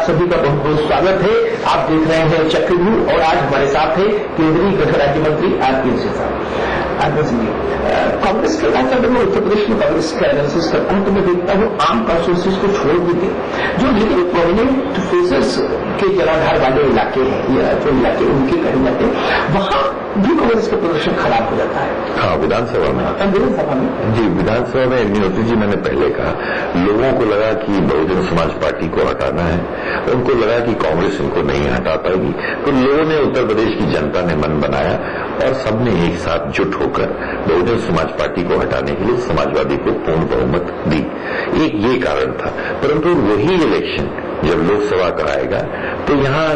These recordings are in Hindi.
सभी का बहुत बहुत स्वागत है। आप देख रहे हैं चक्रव्यूह और आज हमारे साथ है केंद्रीय गृह राज्य मंत्री आरपीएन सिंह साहब। आरपीएन सिंह जी, कांग्रेस के बाद अगर मैं उत्तर प्रदेश में कांग्रेस का एनालिसिस करता हूं तो मैं देखता हूं आम कॉन्स्टिट्यूंसीज को छोड़ देते जो लेकिन प्रोमिनेंट फेसेस के जनाधार वाले इलाके हैं या जो इलाके उनके कहे जाते हैं वहां भी कांग्रेस का प्रदर्शन खराब हो जाता है। हाँ, विधानसभा में जी, विधानसभा में अग्निहोत्री जी मैंने पहले कहा, लोगों को लगा कि बहुजन समाज पार्टी को हटाना है, उनको लगा कि कांग्रेस इनको नहीं हटा पाएगी, तो लोगों ने, उत्तर प्रदेश की जनता ने मन बनाया और सबने एक साथ जुट होकर बहुजन समाज पार्टी को हटाने के लिए समाजवादी को पूर्ण बहुमत दी। एक ये कारण था, परंतु वही इलेक्शन जब लोकसभा का आएगा तो यहाँ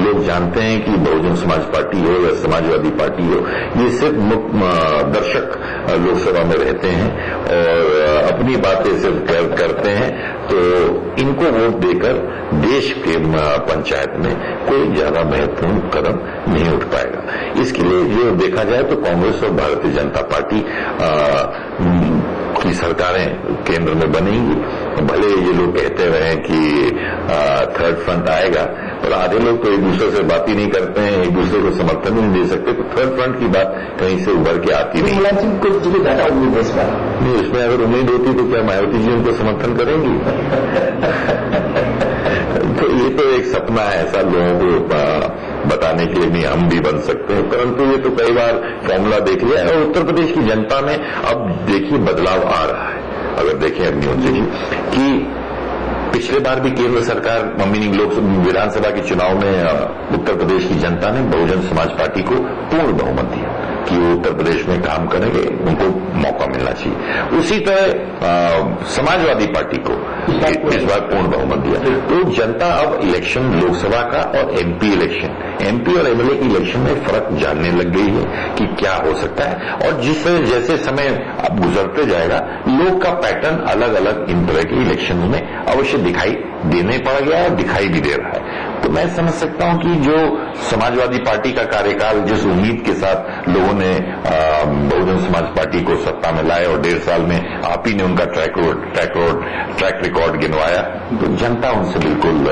लोग जानते हैं कि बहुजन समाज पार्टी हो या समाजवादी पार्टी हो, ये सिर्फ दर्शक लोकसभा में रहते हैं और अपनी बातें सिर्फ करते हैं, तो इनको वोट देकर देश के पंचायत में कोई ज्यादा महत्वपूर्ण कदम नहीं उठ पाएगा। इसके लिए जो देखा जाए तो कांग्रेस और भारतीय जनता पार्टी की सरकारें केंद्र में बनेंगी। भले ये लोग कहते रहे कि थर्ड फ्रंट आएगा, पर आधे लोग तो एक दूसरे से बात ही नहीं करते हैं, एक दूसरे को समर्थन ही नहीं दे सकते, तो थर्ड फ्रंट की बात कहीं से उभर के आती नहीं। को ज्यादा उम्मीद है इस बार नहीं, उसमें अगर उम्मीद होती तो क्या मायावती जी उनको समर्थन करेंगी? तो ये तो एक सपना है, ऐसा लोगों को बताने के लिए नहीं हम भी बन सकते हैं, परंतु ये तो कई बार फॉर्मूला देख लिया है और उत्तर प्रदेश की जनता में अब देखिए बदलाव आ रहा है। अगर देखें अग्निहोत्री जी कि पिछले बार भी केंद्र सरकार मीनिंग विधानसभा के चुनाव में उत्तर प्रदेश की जनता ने बहुजन समाज पार्टी को पूर्ण बहुमत दिया कि वो उत्तर प्रदेश में काम करेंगे, उनको मौका मिलना चाहिए। उसी तरह समाजवादी पार्टी को इस बार पूर्ण बहुमत दिया। तो जनता अब इलेक्शन लोकसभा का और एमपी और एमएलए की इलेक्शन में फर्क जानने लग गई है कि क्या हो सकता है, और जैसे समय अब गुजरते जाएगा लोग का पैटर्न अलग अलग इन तरह के इलेक्शन में अवश्य दिखाई देने पड़ गया है और दिखाई भी दे रहा है। तो मैं समझ सकता हूं कि जो समाजवादी पार्टी का कार्यकाल जिस उम्मीद के साथ लोगों ने बहुजन समाज पार्टी को सत्ता में लाए और 1.5 साल में आप ही ने उनका ट्रैक रिकॉर्ड गिनवाया, तो जनता उनसे बिल्कुल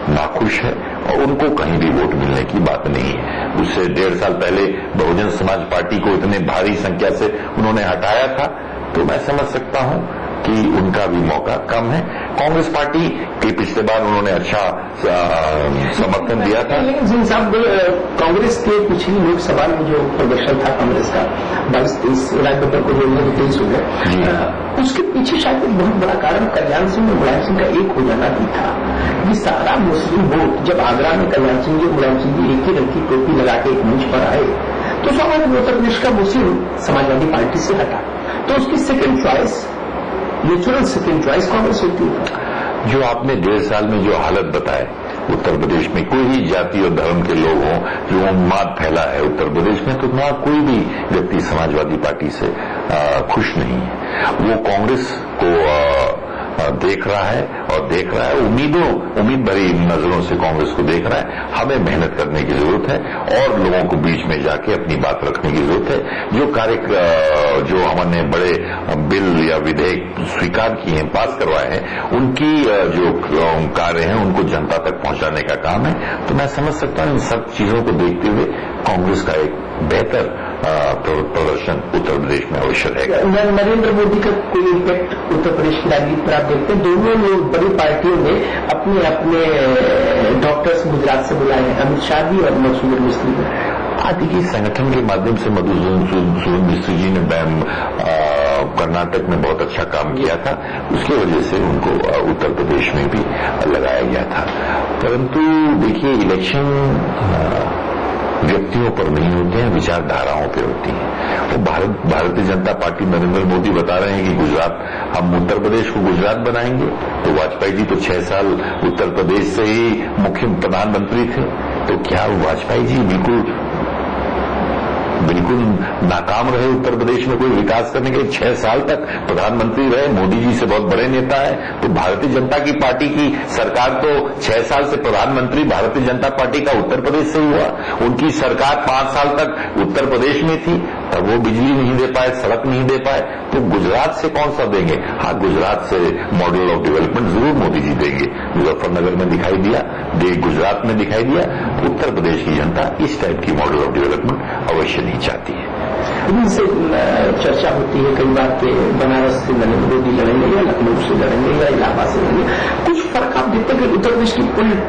नाखुश है और उनको कहीं भी वोट मिलने की बात नहीं है। उससे 1.5 साल पहले बहुजन समाज पार्टी को इतने भारी संख्या से उन्होंने हटाया था, तो मैं समझ सकता हूं कि उनका भी मौका कम है। कांग्रेस पार्टी के पिछले बार उन्होंने अच्छा समर्थन दिया था। लेकिन सिंह साहब, कांग्रेस के पिछली लोकसभा में जो प्रदर्शन था कांग्रेस का 22-23 राज्यपाल को जोड़ने में 23 हो गए, उसके पीछे शायद एक बहुत बड़ा कारण कल्याण सिंह और मुलायम सिंह का एक हो जाना भी था। ये सारा मुस्लिम वोट जब आगरा में कल्याण सिंह जी और मुलायम सिंह जी एक ही रंग की टोपी लगा के एक मंच पर आए तो स्वाभाविक उत्तर प्रदेश का मुस्लिम समाजवादी पार्टी से हटा, तो उसकी second choice natural second choice Congress होती है। जो आपने 1.5 साल में जो हालत बताए उत्तर प्रदेश में, कोई ही जाति और धर्म के लोग हों, जो उन्माद फैला है उत्तर प्रदेश में, तो वहां कोई भी व्यक्ति समाजवादी पार्टी से खुश नहीं है। वो कांग्रेस को देख रहा है उम्मीद भरी नजरों से कांग्रेस को देख रहा है। हमें मेहनत करने की जरूरत है और लोगों को बीच में जाके अपनी बात रखने की जरूरत है। जो हमने बड़े बिल या विधेयक स्वीकार किए हैं, पास करवाए हैं, उनकी जो कार्य हैं उनको जनता तक पहुंचाने का काम है। तो मैं समझ सकता हूं इन सब चीजों को देखते हुए कांग्रेस का एक बेहतर प्रदर्शन उत्तर प्रदेश में अवश्य रहेगा। नरेंद्र मोदी का कोई इम्पैक्ट उत्तर प्रदेश की राजनीति पर आप देखते हैं? दोनों बड़ी पार्टियों ने अपने अपने डॉक्टर्स गुजरात से बुलाए हैं, अमित शाह जी और मधुसूदन मिस्त्री को। आदि की संगठन के माध्यम से मधुसूदन मिस्त्री जी ने कर्नाटक में बहुत अच्छा काम किया था, उसकी वजह से उनको उत्तर प्रदेश में भी लगाया गया था। परंतु देखिए, इलेक्शन व्यक्तियों पर नहीं होते हैं, विचारधाराओं पे होती है। तो भारतीय जनता पार्टी नरेंद्र मोदी बता रहे हैं कि गुजरात, हम उत्तर प्रदेश को गुजरात बनाएंगे, तो वाजपेयी जी तो 6 साल उत्तर प्रदेश से ही मुख्य प्रधानमंत्री थे, तो क्या वाजपेयी जी बिल्कुल नाकाम रहे उत्तर प्रदेश में कोई विकास करने के? 6 साल तक प्रधानमंत्री रहे, मोदी जी से बहुत बड़े नेता है। तो भारतीय जनता की पार्टी की सरकार तो 6 साल से प्रधानमंत्री भारतीय जनता पार्टी का उत्तर प्रदेश से हुआ, उनकी सरकार 5 साल तक उत्तर प्रदेश में थी। तब वो बिजली नहीं दे पाए, सड़क नहीं दे पाए, तो गुजरात से कौन सा देंगे? हाँ, गुजरात से मॉडल ऑफ डेवलपमेंट जरूर मोदी जी देंगे। मुजफ्फरनगर में दिखाई दिया, गुजरात में दिखाई दिया। उत्तर प्रदेश की जनता इस टाइप की मॉडल ऑफ डेवलपमेंट अवश्य नहीं चाहती है। इनसे चर्चा होती है कई बार के बनारस से नरेंद्र मोदी लड़ेंगे या लखनऊ से लड़ेंगे या इलाहाबाद से लड़ेंगे। कुछ फर्क आप देखते हैं कि उत्तर प्रदेश की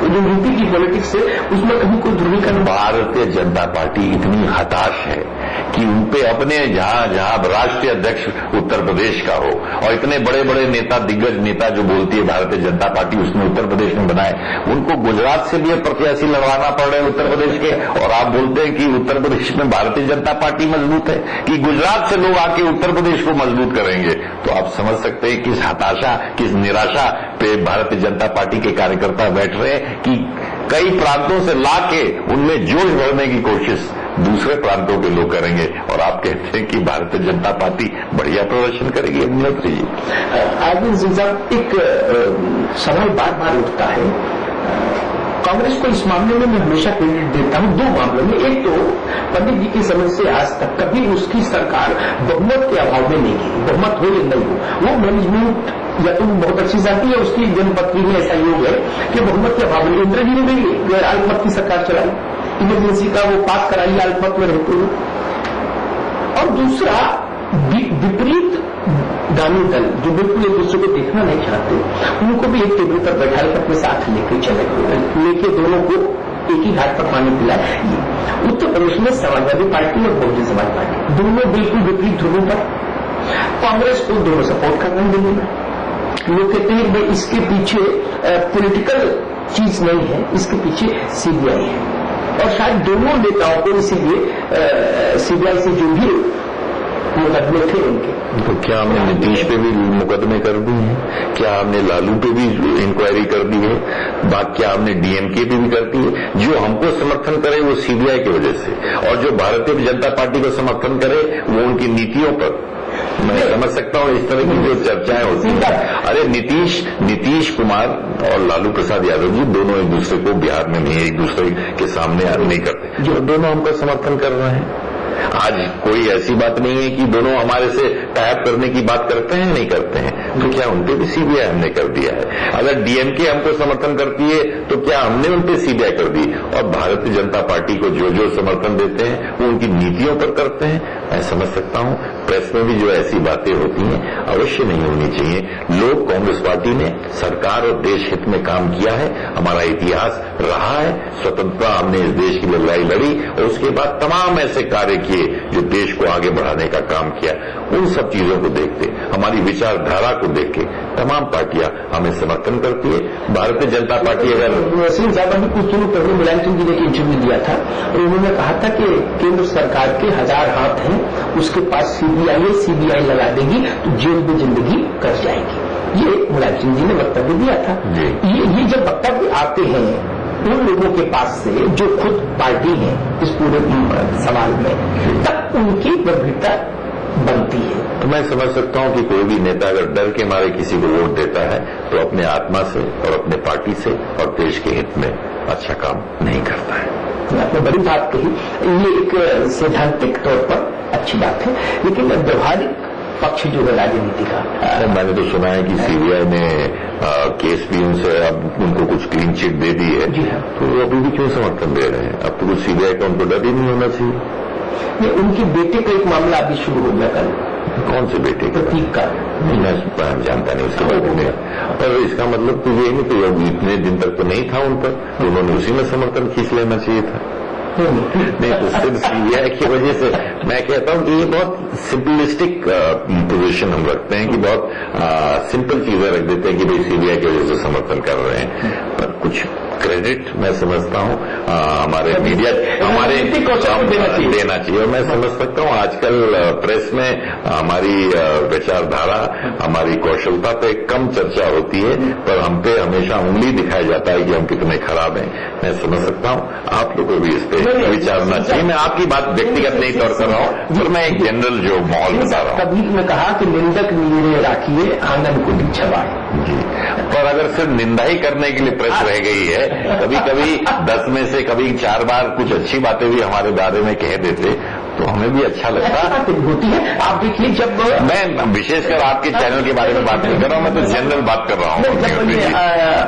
जो यूपी की पॉलिटिक्स है उसमें कभी कोई ध्रुवीकरण? भारतीय जनता पार्टी इतनी हताश है कि उनपे अपने जहां राष्ट्रीय अध्यक्ष उत्तर प्रदेश का हो और इतने बड़े बड़े नेता, दिग्गज नेता जो बोलती है भारतीय जनता पार्टी, उसने उत्तर प्रदेश में बनाए, उनको गुजरात से भी प्रत्याशी लड़वाना पड़ रहे हैं उत्तर प्रदेश के, और आप बोलते हैं कि उत्तर प्रदेश में भारतीय जनता पार्टी मजबूत है, कि गुजरात से लोग आके उत्तर प्रदेश को मजबूत करेंगे। तो आप समझ सकते हैं किस हताशा, किस निराशा पे भारतीय जनता पार्टी के कार्यकर्ता बैठ रहे हैं कि कई प्रांतों से लाके उनमें जोश भरने की कोशिश दूसरे प्रांतों के लोग करेंगे, और आप कहते हैं कि भारतीय जनता पार्टी बढ़िया प्रदर्शन करेगी। अग्निहोत्री जी, आदिल सिंह साहब, एक सवाल बार बार उठता है, कांग्रेस को इस मामले में मैं हमेशा क्रेडिट देता हूं, दो मामलों में। एक तो पंडित जी की समझ से आज तक कभी उसकी सरकार बहुमत के अभाव में नहीं गिरी, बहुमत हो या नहीं हो, वो मैनेजमेंट या तो बहुत अच्छी जाती है, उसकी जनपत्नी में ऐसा योग है कि बहुमत के अभाव में इंदिरा जी ने भी अल्पमत की सरकार चलाई, इमरजेंसी का वो पास कराई अल्पमत में रहते हुए। और दूसरा, विपरीत दानी दल जो बिल्कुल एक दूसरे को देखना नहीं चाहते, उनको भी एक टेबल पर बैठा कर अपने साथ लेके चले, लेके दोनों को एक ही घाट पर पानी पिलाए। उत्तर प्रदेश में समाजवादी पार्टी और बहुजन समाज पार्टी दोनों बिल्कुल विपरीत ध्रुवों पर, कांग्रेस को दोनों सपोर्ट कर रहे हैं दिल्ली में। लोग कहते हैं भाई इसके पीछे पॉलिटिकल चीज नहीं है, इसके पीछे सीबीआई है, और शायद दोनों नेताओं को इसीलिए सीबीआई से जो भी मुकदमे थे उनके, तो क्या हमने नीतीश पे भी मुकदमे कर दिए हैं? क्या हमने लालू पे भी इंक्वायरी कर दी है? क्या हमने डीएमके पे भी कर दी है? जो हमको समर्थन करे वो सीबीआई की वजह से, और जो भारतीय जनता पार्टी को समर्थन करे वो उनकी नीतियों पर। मैं समझ सकता हूँ इस तरह की जो चर्चाएं होती हैं। अरे नीतीश कुमार और लालू प्रसाद यादव जी दोनों एक दूसरे को बिहार में नहीं, एक दूसरे के सामने नहीं करते, जो दोनों हमका समर्थन कर रहे हैं। आज कोई ऐसी बात नहीं है कि दोनों हमारे से टाइप करने की बात करते हैं, नहीं करते हैं, तो क्या उनपे भी सीबीआई हमने कर दिया है? अगर डीएमके हमको समर्थन करती है तो क्या हमने उनपे सीबीआई कर दी? और भारतीय जनता पार्टी को जो जो समर्थन देते हैं वो उनकी नीतियों पर करते हैं। मैं समझ सकता हूं प्रेस में भी जो ऐसी बातें होती हैं अवश्य नहीं होनी चाहिए। लोग, कांग्रेस पार्टी ने सरकार और देश हित में काम किया है, हमारा इतिहास रहा है, स्वतंत्रता हमने इस देश की लड़ाई लड़ी और उसके बाद तमाम ऐसे कार्य किए जो देश को आगे बढ़ाने का काम किया। उन सब चीजों को देखते, हमारी विचारधारा को देख के तमाम पार्टियां हमें समर्थन करती है। भारतीय जनता पार्टी अगर सिंह साहब ने कुछ दिनों पहले मुलायम सिंह जी ने एक इंटरव्यू दिया था और उन्होंने कहा था कि केंद्र सरकार के 1000 हाथ हैं, उसके पास सीबीआई लगा देगी तो जेल में जिंदगी कट जाएगी। ये मुलायम सिंह जी ने वक्तव्य दिया था। ये जब वक्तव्य आते हैं उन लोगों के पास से जो खुद पार्टी है इस पूरे सवाल में, तब उनकी गंभीरता बनती है। तो मैं समझ सकता हूं कि कोई भी नेता अगर डर के मारे किसी को वोट देता है तो अपने आत्मा से और अपने पार्टी से और देश के हित में अच्छा काम नहीं करता है। आपने बड़ी बात कही, ये एक सैद्धांतिक तौर पर अच्छी बात है, लेकिन व्यवहारिक पक्ष जो है राजनीति का, मैंने तो सुना है कि सीबीआई ने केस भी उनसे अब उनको कुछ क्लीन चिट दे दी है, तो अभी भी क्यों समर्थन दे रहे हैं? अब तो कुछ सीबीआई का उनको डर ही नहीं होना चाहिए। उनके बेटे का एक मामला अभी शुरू हो गया कल। कौन से बेटे? प्रतीक का। नहीं, मैं जानता नहीं उसके बारे में, पर इसका मतलब तो ये नहीं कि इतने दिन तक तो नहीं था उन पर, तो उन्होंने उसी में समर्थन खींच लेना चाहिए था। नहीं तो सिर्फ सीबीआई की वजह से मैं कहता हूं कि ये बहुत सिंपलिस्टिक पोजीशन हम रखते हैं कि बहुत सिंपल चीजें रख देते हैं कि भाई सीबीआई की वजह से समर्थन कर रहे हैं, पर कुछ क्रेडिट मैं समझता हूं हमारे मीडिया हमारे देना चाहिए। और मैं समझ सकता हूं आजकल प्रेस में हमारी विचारधारा, हमारी कौशलता पे कम चर्चा होती है, पर हम पे हमेशा उंगली दिखाया जाता है कि हम कितने खराब हैं। मैं समझ सकता हूं आप लोगों को भी इस पे विचारना चाहिए। मैं आपकी बात व्यक्तिगत नहीं तौर कर रहा हूं, पर मैं एक जनरल जो माहौल बता रहा हूं। कबीर ने कहा कि निंदक नीरे राखिए आंगन को भी छवाए जी, पर अगर सिर्फ निंदा ही करने के लिए प्रेस रह गई है, कभी कभी 10 में से कभी 4 बार कुछ अच्छी बातें भी हमारे बारे में कह देते तो हमें भी अच्छा लगता है। होती है। आप देखिए जब मैं विशेषकर आपके चैनल के बारे में बात नहीं कर रहा हूं, मैं तो जनरल बात कर रहा हूं। जब ये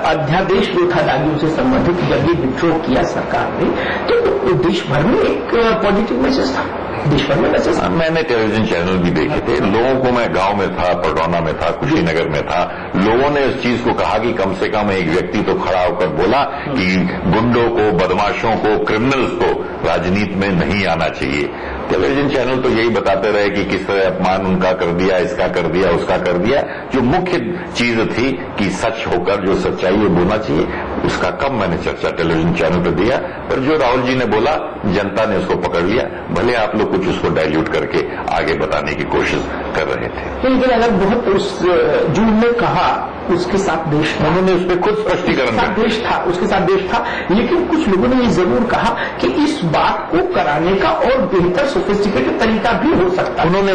अध्यादेश जो था दागियों से संबंधित जब ये विड्रॉ किया सरकार ने, तो देश भर में एक पॉजिटिव मैसेज था, देश भर में मैसेज। मैंने टेलीविजन चैनल भी देखे थे, लोगों को, मैं गांव में था, पडरौना में था, कुशीनगर में था, लोगों ने इस चीज को कहा कि कम से कम एक व्यक्ति तो खड़ा होकर बोला कि गुंडों को, बदमाशों को, क्रिमिनल्स को राजनीति में नहीं आना चाहिए। टेलीविजन चैनल तो यही बताते रहे कि किस तरह अपमान उनका कर दिया, इसका कर दिया, उसका कर दिया। जो मुख्य चीज थी कि सच होकर जो सच्चाई है बोलना चाहिए, उसका कम मैंने चर्चा टेलीविजन चैनल पर दिया। पर जो राहुल जी ने बोला, जनता ने उसको पकड़ लिया, भले आप लोग कुछ उसको डाइल्यूट करके आगे बताने की कोशिश कर रहे थे। लेकिन अगर बहुत उस जो उन्होंने कहा उसके साथ देश था, उन्होंने उस पर खुद स्पष्टीकरण दिया, देश था, उसके साथ देश था। लेकिन कुछ लोगों ने ये जरूर कहा कि इस बात को कराने का और बेहतर सोफिस्टिकेटेड तरीका भी हो सकता है। उन्होंने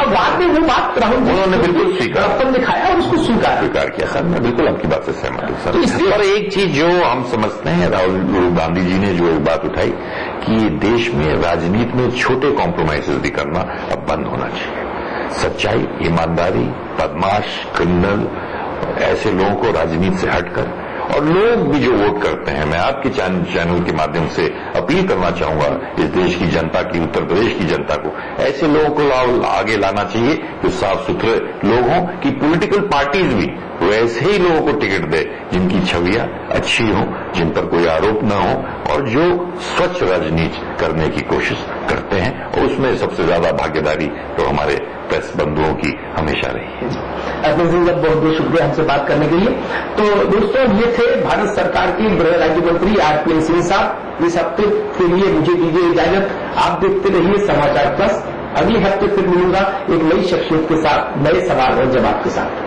बाद में वो बात राहुल जी उन्होंने बिल्कुल स्वीकार दिखाया और उसको स्वीकार किया। सर मैं बिल्कुल आपकी बात से सहमत हूं सर। और एक चीज जो हम समझते हैं, राहुल गांधी जी ने जो एक बात उठाई कि देश में राजनीति में छोटे कॉम्प्रोमाइजेस भी करना अब बंद होना चाहिए। सच्चाई, ईमानदारी, बदमाश, क्रिमिनल, ऐसे लोगों को राजनीति से हटकर, और लोग भी जो वोट करते हैं, मैं आपके चैनल के माध्यम से अपील करना चाहूंगा इस देश की जनता की, उत्तर प्रदेश की जनता को, ऐसे लोगों को आगे लाना चाहिए जो साफ सुथरे लोग हों, कि पॉलिटिकल पार्टीज भी वैसे ही लोगों को टिकट दे जिनकी छवियां अच्छी हों, जिन पर कोई आरोप न हो, और जो स्वच्छ राजनीति करने की कोशिश करते हैं। और उसमें सबसे ज्यादा भागीदारी तो हमारे प्रेस बंधुओं की हमेशा रही है। अर्जुन सिंह, बहुत बहुत शुक्रिया हमसे बात करने के लिए। तो दोस्तों, ये थे भारत सरकार के गृह राज्य मंत्री आरपीएन सिंह साहब। इस हफ्ते के लिए मुझे दीजिए इजाजत। आप देखते रहिए समाचार प्लस। अगले हफ्ते फिर मिलूंगा एक नई शख्सियत के साथ, नए सवाल और जवाब के साथ।